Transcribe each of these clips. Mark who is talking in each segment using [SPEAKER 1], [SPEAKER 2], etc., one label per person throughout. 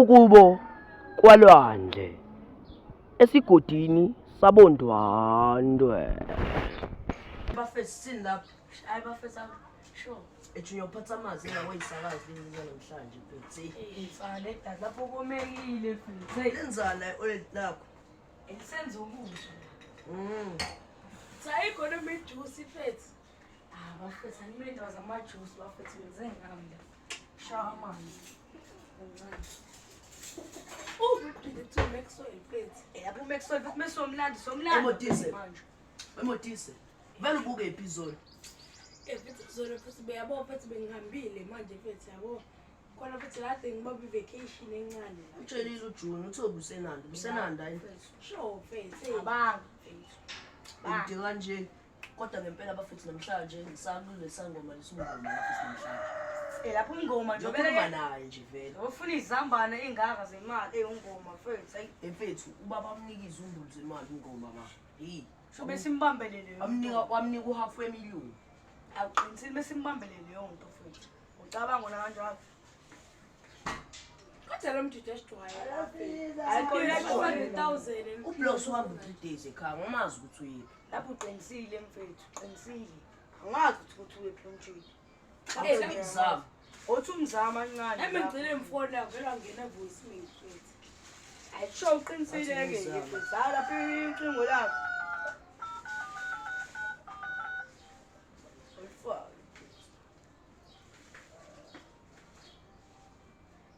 [SPEAKER 1] ukubo kwalwandle esigodini sabondwandwe.
[SPEAKER 2] Bafethu sini lapha.
[SPEAKER 3] Hayi bafethu sure.
[SPEAKER 2] Ethi uyophatha amazi engakuyisakazi lezi namhlanje mfethu.
[SPEAKER 3] Mfana edazi lapho komekile mfethu.
[SPEAKER 2] Lenzana lakho.
[SPEAKER 3] Elisenza ukudla. Sayikho noma ijuice mfethu. Bafethu animele ndawo zamajuice bafethu benze ngamla. Shawa amanzi. Ngicela Maxwell mfethu. Lapho Maxwell mfethu mesomlandi
[SPEAKER 2] Emotise.
[SPEAKER 3] manje.
[SPEAKER 2] Emotise. Vele ubuke episode.
[SPEAKER 3] Mfethu zona mfethu beyabo mfethu bengihambile manje mfethu yabo. Khona mfethu kade ngibabe vacation encane.
[SPEAKER 2] Utshelile uJune uthi ubusenanda. Ubusenanda yini?
[SPEAKER 3] Sure mfethu. Abanga mfethu.
[SPEAKER 2] Into kanje. Kodwa ngempela bafethu namhlanje ngisalule sangoma lesungoma bafethu namhlanje.
[SPEAKER 3] Lapho ingoma nje
[SPEAKER 2] Ngikhuluma naye nje vele.
[SPEAKER 3] ufuna izambane engaka zemali eyongoma mfethu. Hayi
[SPEAKER 2] Mfethu ubaba amnikiza undulu zemali ingoma ba. Hey.
[SPEAKER 3] so besimbambelele.
[SPEAKER 2] Wamnika uhalf wemiliyoni.
[SPEAKER 3] Aqinisile besimbambelele yonke mfethu. Ucabanga na kanjalo. Kodwa lo mthetho esidwayo lapha. Ayikho 100,000.
[SPEAKER 2] Ubloss wami 3 days ekhaya ngamazi ukuthi uyiphi.
[SPEAKER 3] Lapho uqinisile mfethu, uqinisile. Angazi ukuthi uyephi umthetho.
[SPEAKER 2] Ngizama.
[SPEAKER 3] Othi umzama kancane. Ngicela imfona vela ngena voice mail mfethu. Ayisho uqinisile ke mfethu. Lapha icingo lakho.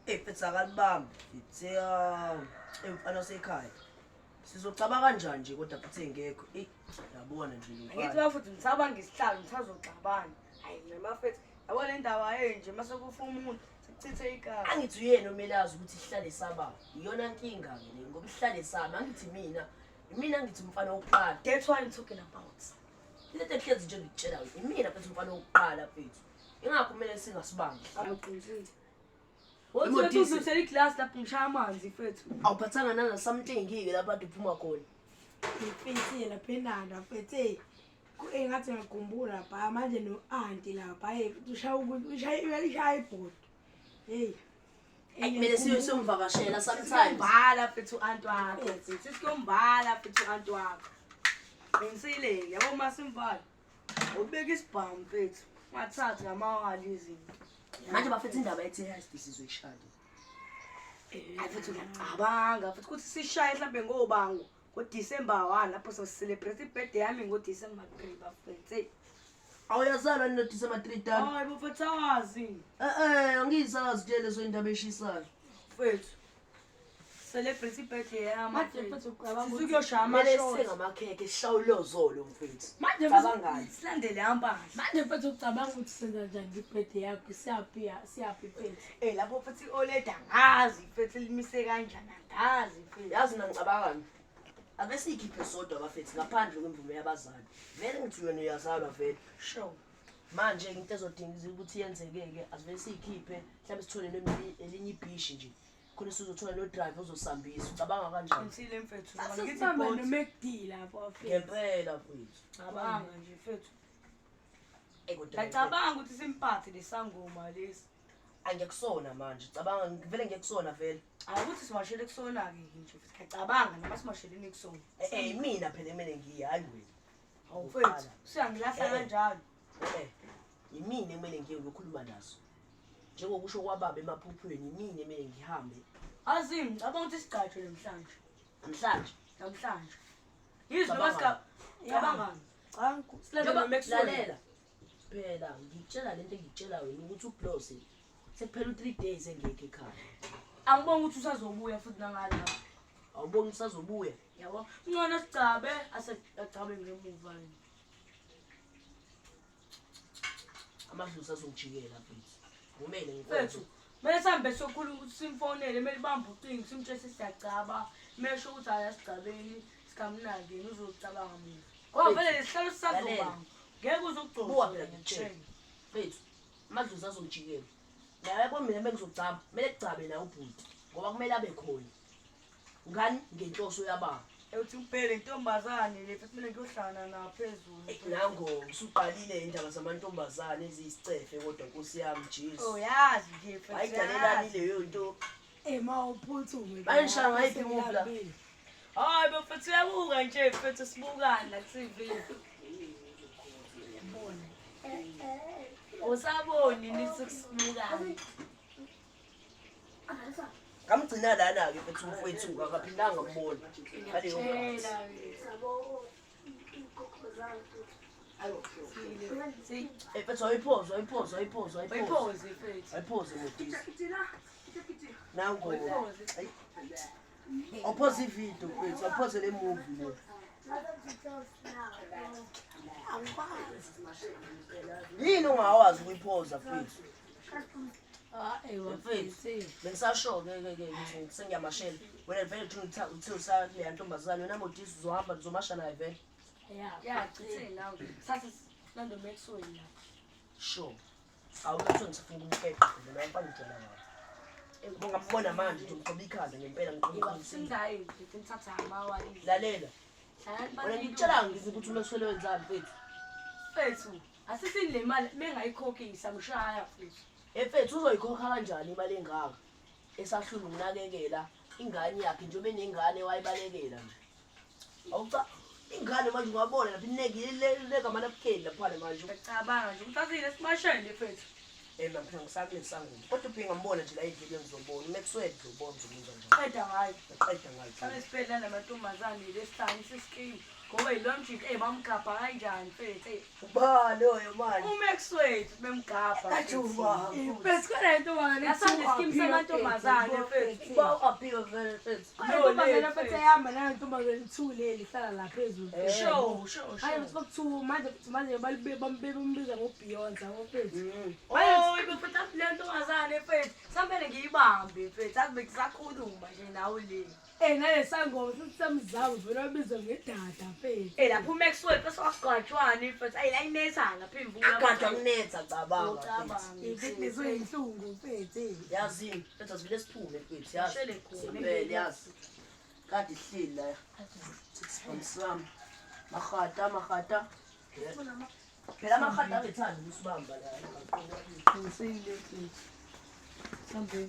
[SPEAKER 2] Mfethu akalibambi. Ithe emfana sekhaya. Sizocaba kanjani nje kodwa futhi engekho. Yabona nje
[SPEAKER 3] Ngithi
[SPEAKER 2] umfana.
[SPEAKER 3] bafuthi ngisabanga isihlalo ngisazoxabana. Hayi nje mafethu. Yabo le ndaba nje mase kufa umuntu sikuchithe igama.
[SPEAKER 2] Angithi uyena omelazi ukuthi ihlale saba. Iyona nkinga ke le ngoba ihlale saba. Angithi mina ngithi umfana wokuqala.
[SPEAKER 3] That's what I'm talking about.
[SPEAKER 2] Lethe hlezi nje ngitshela wena. Mina futhi umfana wokuqala mfethu. Ingakho kumele singasibambi.
[SPEAKER 3] Abaqinisile. Wothi uzusela iglass lapho ngishaya amanzi mfethu.
[SPEAKER 2] Awuphathanga nana something ke lapha kade uphuma khona.
[SPEAKER 4] Ngifethe lapha enanda mfethe engathi ngikhumbula lapha manje no auntie lapha ushaya ibhodo hey
[SPEAKER 2] Kumele siyomvakashela sometime.
[SPEAKER 3] Bhala mfethu antu wakho mfethu siyombhala mfethu antu wakho. Bengisile yabo masimvala. Ubeka isibhamu mfethu. Ungathathi ngamawali izinto.
[SPEAKER 2] Manje bafethu indaba ethe hayi sizoyishaya.
[SPEAKER 3] Mfethu ngiyacabanga futhi ukuthi sishaye mhlambe ngobango ngoDecember 1 lapho so celebrate ibirthday yami ngoDecember 3 bafethu.
[SPEAKER 2] Awuyazalwa no December 3 dani.
[SPEAKER 3] Hayi bafethu awazi.
[SPEAKER 2] Angizazi nje lezo indaba eshisayo.
[SPEAKER 3] Mfethu. Celebrate ibirthday yami.
[SPEAKER 4] manje mfethu ucabanga
[SPEAKER 3] Sikuyoshaya
[SPEAKER 2] Manje
[SPEAKER 3] amashow.
[SPEAKER 2] sengamakheke sishawulozolo mfethu.
[SPEAKER 4] manje
[SPEAKER 2] Cabangani.
[SPEAKER 3] Silandele hamba.
[SPEAKER 4] manje mfethu ucabanga ukuthi senza njani ibirthday yakho siyaphi mfethu
[SPEAKER 3] Lapho futhi oleda ngazi mfethu limise kanjani angazi mfethu.
[SPEAKER 2] Yazi nangicabangani. Ake sikhiphe sodwa bafethu ngaphandle kwemvume yabazali. Vele ngithi wena uyazalwa vele.
[SPEAKER 3] Sure.
[SPEAKER 2] Manje into ezodinga ukuthi yenzeke asivele sikhiphe mhlawumbe sithole elinye ibhishi nje. Khona sizothola no driver ozosambisa. Ucabanga kanjani?
[SPEAKER 3] Qinisile mfethu.
[SPEAKER 4] asisihamba noMcD lapho mfethu
[SPEAKER 2] Ngempela mfethu.
[SPEAKER 3] Cabanga nje mfethu.
[SPEAKER 2] Kodwa
[SPEAKER 3] Ngicabanga ukuthi simphathe lesangoma lesi.
[SPEAKER 2] angikusona manje. Cabanga vele ngiyekusona vele.
[SPEAKER 3] Ukuthi simashele kusona ke nje mfethu. Ngicabanga noma simasheleni kusona.
[SPEAKER 2] Mina phela emene ngiye hayi wena.
[SPEAKER 3] Awu mfethu. Siyangilahla kanjalo.
[SPEAKER 2] Yimini emele ngiye ukukhuluma naso. Njengokusho kwababa emaphuphweni yimini emele ngihambe.
[SPEAKER 3] Azimi ngicabanga ukuthi sigcatshwe namhlanje.
[SPEAKER 2] Namhlanje.
[SPEAKER 3] Yizo noma cabangani? Silandele noMaxwell.
[SPEAKER 2] Lalela. Phela ngikutshela lento engikutshela wena ukuthi uBlose sekuphela u3 days engekho ekhaya.
[SPEAKER 3] Angibonga ukuthi usazobuya futhi nangalapha.
[SPEAKER 2] Awubongi usazobuya.
[SPEAKER 3] Yabo. Ngcono sicabe asecabe ngemuva yini.
[SPEAKER 2] Amadlusa azongijikela mfethu. Kumele
[SPEAKER 3] Mfethu, mele sihambe sokhulu ukuthi simfonele, mele bambe ucingo simtshese siyacaba, mesho ukuthi ayasigcabeni, sikamnake uzocabanga mina. Ngoba vele lesihlalo sisazobanga. Ngeke uzogcoza.
[SPEAKER 2] Buwa phela ngitshela. Mfethu, amadlusa azongijikela. Naye kwamina bengizocaba, mele kucabe na ubhuti ngoba kumele abe khona. Ngani ngenhloso yababa.
[SPEAKER 3] Uthi kuphele intombazane le futhi mina ngiyohlala naphezulu.
[SPEAKER 2] Nango usuqalile indaba zamantombazane eziyisicefe kodwa Nkosi yami Jesu.
[SPEAKER 3] Oh yazi nje futhi.
[SPEAKER 2] Ayidalelani leyo into
[SPEAKER 4] Ma uphuthume.
[SPEAKER 2] Bayishaya ngayiphi imuvi la?
[SPEAKER 3] Hayi bafethu uyabuka nje mfethu sibukana la TV. Usaboni nisukubukana.
[SPEAKER 2] Ngamgcina lana-ke mfethu umfowethu akaphindanga ngambona ngaleyo nkathi. Mfethu wayiphoza modisi. Nango. Awuphoze ividiyo mfethu, awuphoze le movie le. Yini ungawazi ukuyiphoza mfethu? Bengisasho-ke ukuthi sengiyamashela wena vele uthi usakuleya ntombazane wena modisi uzohamba uzomasha naye vele.
[SPEAKER 3] Ya chithini nawe. Sathi lando mexweni la.
[SPEAKER 2] Sure. Awuthi ngisifuna umkeqo mina ngifangitshela ngayo. Ngingambona manje nje ngikhoba ikhanda ngempela ngiqinisekile.
[SPEAKER 3] Singayi ngithi ngithatha amawali.
[SPEAKER 2] Lalela. Wena ngikutshelanga ngithi ukuthi umeswele wenzani mfethu.
[SPEAKER 3] Mfethu, asisini le mali mengayikhokhisa ngishaya mfethu.
[SPEAKER 2] Mfethu uzoyikhokha kanjani imali engaka? Esahlula ukunakekela ingane yakhe njengoba enengane wayibalekela nje. Awuca ingane manje ungabona lapha inekile legama labukheli lapha manje.
[SPEAKER 3] Ngicabanga nje ukuthi asile simashele mfethu.
[SPEAKER 2] Mphela ngisakule sangweni. Kodwa uphinga ngambona nje la ivideo ngizobona. Maxwell ngizobona uzomenza njani.
[SPEAKER 3] Qeda ngayo.
[SPEAKER 2] Qeda ngayo.
[SPEAKER 3] Sale siphelana namantombazane lesithani sisikimu. Ngoba yilomjiki bamgabha kanjani mfethu.
[SPEAKER 2] Ubani oyo manje?
[SPEAKER 3] uMaxwell bemgabha.
[SPEAKER 2] Kajuba.
[SPEAKER 4] Mfethu khona into bangane.
[SPEAKER 3] Yasande sikimu samantombazane mfethu.
[SPEAKER 2] Ba aphiwe vele mfethu.
[SPEAKER 4] Intombazane mfethu eyahamba nayo intombazane ithule lihlala la phezulu.
[SPEAKER 3] Show.
[SPEAKER 4] Hayi sikuthiwa manje bambiza ngoBeyonce ngofethu.
[SPEAKER 3] Oh, ibefethu le ntombazane mfethu. Sambele ngiyibambe mfethu. Akube kusakhuluma nje nawe le.
[SPEAKER 4] Nale sangoma sisamzabo vele wabizwa ngedada mfethu.
[SPEAKER 3] Lapho uMaxwell bese wagcwatshwana mfethu. Ayi la inetha lapha imvula.
[SPEAKER 2] Akade kunetha cabanga.
[SPEAKER 4] Mfethu nezwenhlungu mfethu.
[SPEAKER 2] Yazini, mfethu asivile siphume mfethu yazi.
[SPEAKER 3] Shele khona.
[SPEAKER 2] Vele yazi. Kade ihleli la. Sisibambisami. Mahata. Phela amahata abethanda ukusibamba la.
[SPEAKER 4] Ngisile mfethu. Sambe.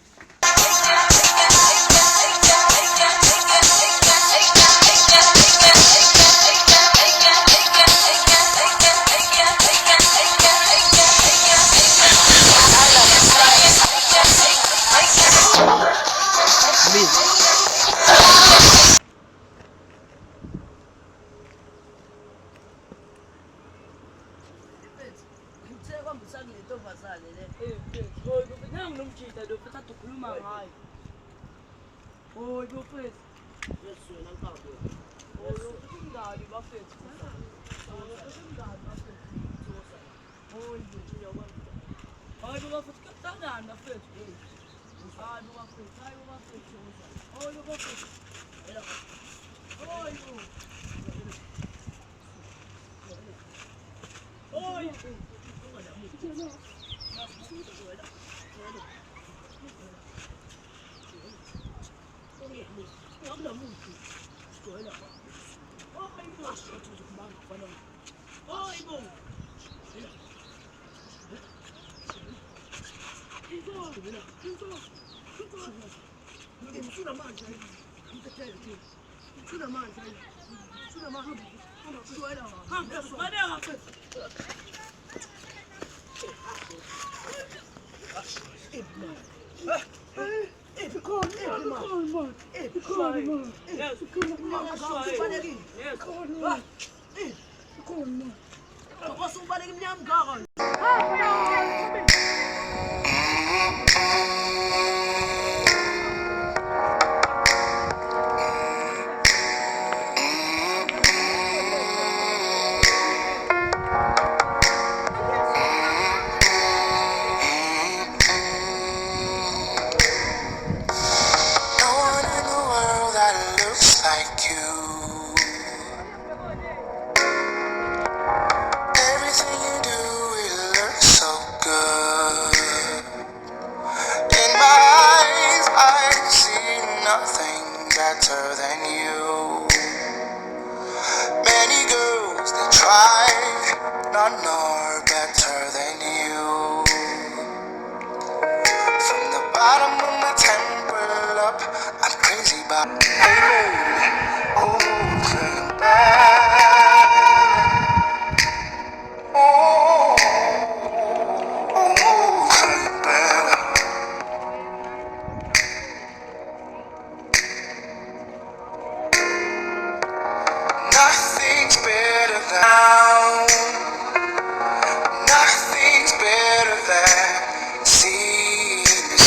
[SPEAKER 5] Everything you do, it looks so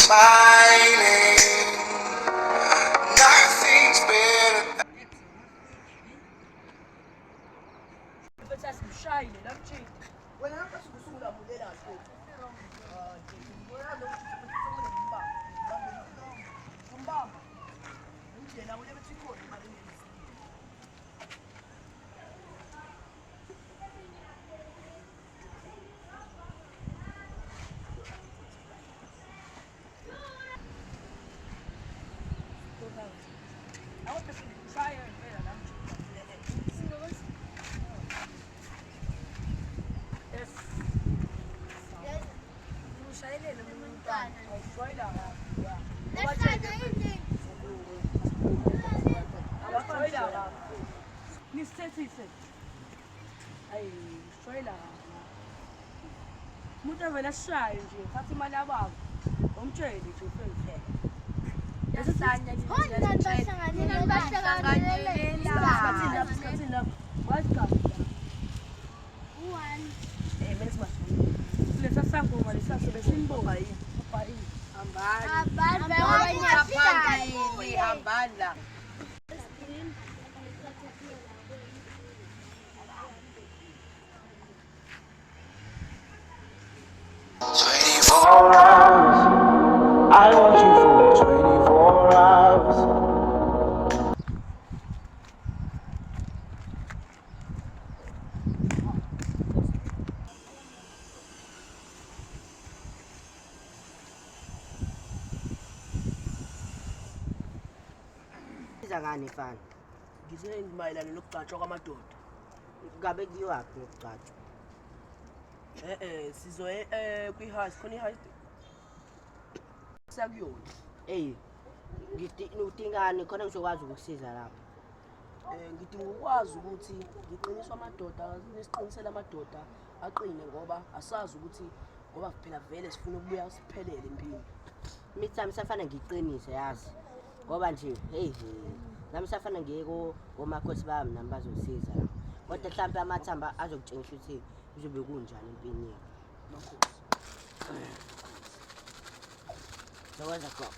[SPEAKER 5] smiling. Nothing's better.
[SPEAKER 3] But that's shy, I'm cheating.
[SPEAKER 2] Wena ngasukuzula mulela kahle. Wena lo umbamba. Ngidela kule bethi khona imali ngezi.
[SPEAKER 3] I want to try it. Yes. Ushayelele umntwana. Awushwayela kabi. Awushwayela kabi. Nisithethise. Hayi, ushwayela kabi. Umuntu avela ashaye nje, thatha imali yababo. Umtshele nje ufike. Yasanya nje. Skathini lapho. Wazi mele simashini. Lesa sangoma lesa sobe simbonga yini? Papa yini?
[SPEAKER 6] Hambala.
[SPEAKER 1] I want you for 24 hours.
[SPEAKER 6] Ngani mfana?
[SPEAKER 2] Ngithe mayelana nokugcatshwa kwamadoda.
[SPEAKER 6] Ngabe kuyiwaphi ukugcatshwa?
[SPEAKER 2] Sizoye kwi-high, khona i-high. Sakuyona.
[SPEAKER 6] Hey, udingani khona ngizokwazi ukukusiza lapho.
[SPEAKER 2] Ngidinga ukwazi ukuthi ngiqiniswa amadoda, nesiqinisela amadoda aqine ngoba asazi ukuthi ngoba phela vele sifuna ukubuya siphelele empini.
[SPEAKER 6] Mithami safana ngiqinise yazi. Ngoba nje hey nami safana ngiyeko omakhosi bami nami bazosiza la. Kodwa mhlawumbe amathamba azokutshengisa ukuthi kuzobe kunjani empini yethu.
[SPEAKER 2] Makhosi.
[SPEAKER 6] Sokwenza khona.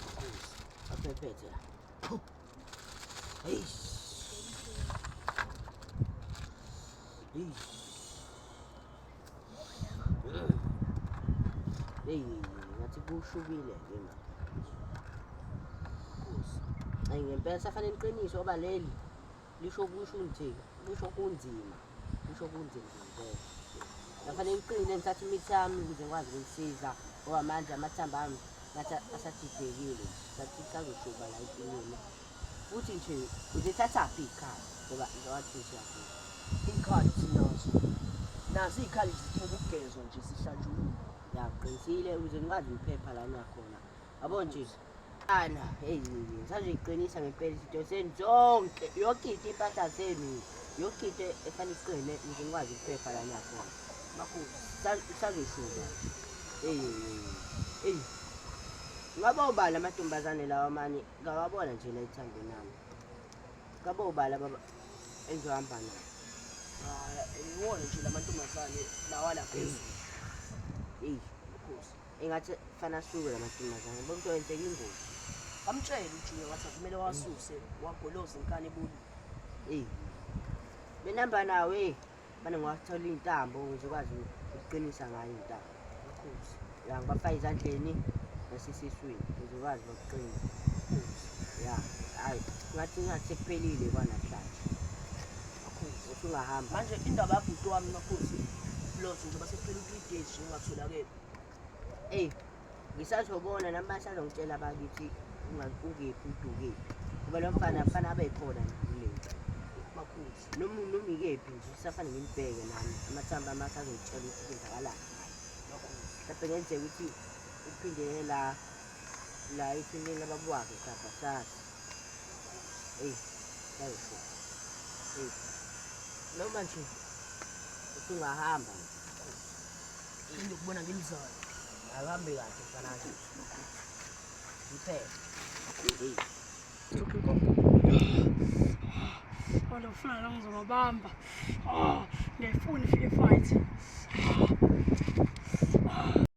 [SPEAKER 2] Makhosi.
[SPEAKER 6] Aphephethe la. Hey. Hey, ngathi kushubile ke ma. Hayi ngempela safana iqiniso oba leli lisho kusho nje, lisho kunzima. Lisho kunzima ngempela. Safana iqine ngithatha imithi yami ukuze ngikwazi ukulisiza ngoba manje amathamba ami ngathi asadidekile. Ngathi kazoshuba la empilweni. Futhi nje uzithatha phi ikhaya ngoba ngizowathi nje yakho.
[SPEAKER 2] Ikhali sinazo. Nazi ikhali zidinga ukugezwa nje sihlanjulule.
[SPEAKER 6] Yaqinisile ukuze ngikwazi ukuphepha la nakhona. Yabo nje ana hey ngisazoyiqinisa ngempela izinto seni zonke yonke into impahla zenu yonke into efana iqine ukuze ngikwazi ukuphepha la nakhona.
[SPEAKER 2] Makhosi.
[SPEAKER 6] Sazoshuba. Hey. Ngabo ubala amantombazane lawa amanye ngawabona nje la ethambeni nami. Ngabo ubala baba engizohamba naye.
[SPEAKER 2] Iwona nje lamantombazane lawa la phezulu.
[SPEAKER 6] Hey,
[SPEAKER 2] Makhosi.
[SPEAKER 6] engathi fana suke lamantombazane bonke wenzeka ingozi.
[SPEAKER 2] Kamtshela uJuya wathi kumele wasuse wagoloza inkani ebuli.
[SPEAKER 6] Hey. Benamba nawe bana ngwathola intambo ukuze ukwazi ukuqinisa ngayo intambo.
[SPEAKER 2] Makhosi.
[SPEAKER 6] La ngibafaka izandleni nasesiswini ukuze ukwazi ukuqina. Ya, hayi, ngathi sekuphelile kwanamhlanje.
[SPEAKER 2] Makhosi.
[SPEAKER 6] Uthi ungahamba.
[SPEAKER 2] Manje indaba yabhuti wami makhosi. Lothi njengoba sekuphela 3 days nje ungatholakele.
[SPEAKER 6] Hey, ngisazobona nami basazongitshela bakithi ungekephi udukephi. Kuba lo mfana abe khona kule.
[SPEAKER 2] Makhosi.
[SPEAKER 6] Noma ikephi nje safana ngimbheke nami amathamba amasazongitshela ukuthi kwenzakalani.
[SPEAKER 2] Makhosi.
[SPEAKER 6] Mhlawumbe ngenzeka ukuthi uphindele la ithini lababuwakhe kapha sathi. Hey, sayisho. Hey. Noma nje uthi ungahamba.
[SPEAKER 2] Ngikubona ngimzala.
[SPEAKER 6] Ahambe kahle sana nje. Iphela. Hey.
[SPEAKER 4] Kodwa ufuna la ngizobamba. Ngiyayifuna ifike fight.